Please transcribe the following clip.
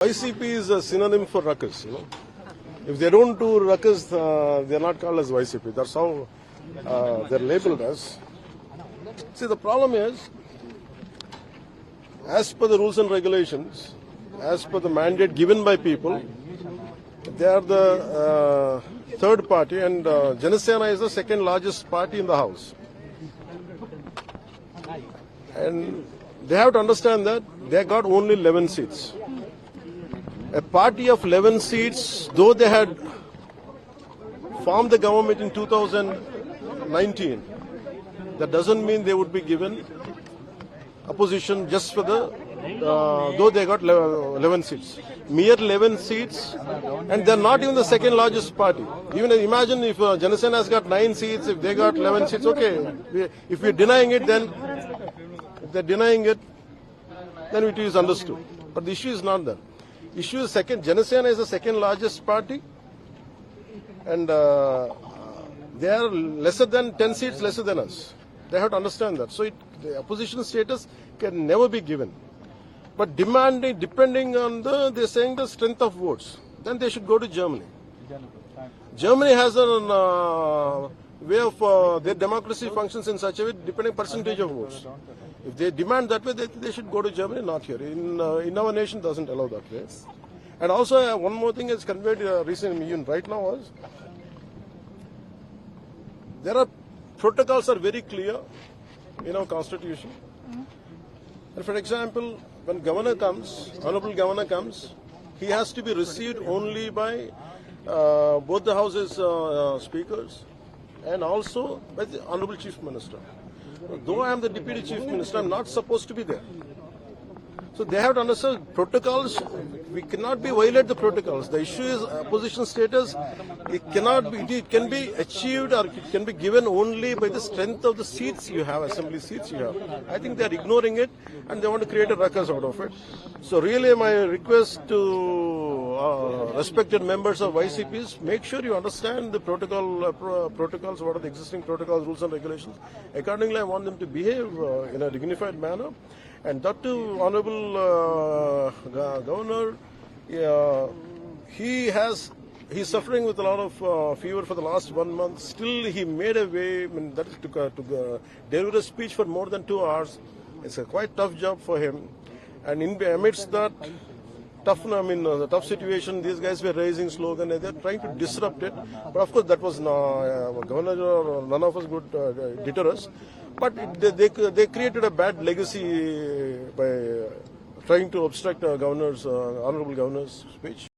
YCP is a synonym for ruckus, you know. If they don't do ruckus, they are not called as YCP. That's how they're labeled as. See, the problem is, as per the rules and regulations, as per the mandate given by people, they are the third party, and Janasena is the second largest party in the House. And they have to understand that they got only 11 seats. A party of 11 seats, though they had formed the government in 2019, that doesn't mean they would be given a position just for the, though they got 11 seats. Mere 11 seats, and they're not even the second largest party. Even imagine if Janasena has got 9 seats, if they got 11 seats, okay. If we're denying it, then if they're denying it, then it is understood. But the issue is not that. Issue is second. Janasena is the second largest party, and they are lesser than 10 seats lesser than us. They have to understand that. So the opposition status can never be given. But demanding, depending on they're saying the strength of votes, then they should go to Germany. Germany has a way of their democracy functions in such a way, depending percentage of votes. If they demand that way, they should go to Germany, not here. In our nation, doesn't allow that way. And also, one more thing is conveyed recently, even right now, was there are protocols are very clear in our constitution. And for example, when governor comes, honorable governor comes, he has to be received only by both the houses speakers and also by the honorable chief minister. Though I am the deputy chief minister, I am not supposed to be there. So they have to understand protocols. We cannot be violate the protocols. The issue is opposition status. It cannot be. It can be achieved or it can be given only by the strength of the seats you have, assembly seats you have. I think they are ignoring it and they want to create a ruckus out of it. So really, my request to respected members of YCPs: make sure you understand the protocols. What are the existing protocols, rules and regulations? Accordingly, I want them to behave in a dignified manner. And that too, honorable governor, he's suffering with a lot of fever for the last 1 month. Still, he made a way. I mean, that is to deliver a speech for more than 2 hours. It's a quite tough job for him. And amidst that the tough situation, these guys were raising slogan. They're trying to disrupt it. But of course, that was governor or none of us would deter us. But they created a bad legacy by trying to obstruct honorable governor's speech.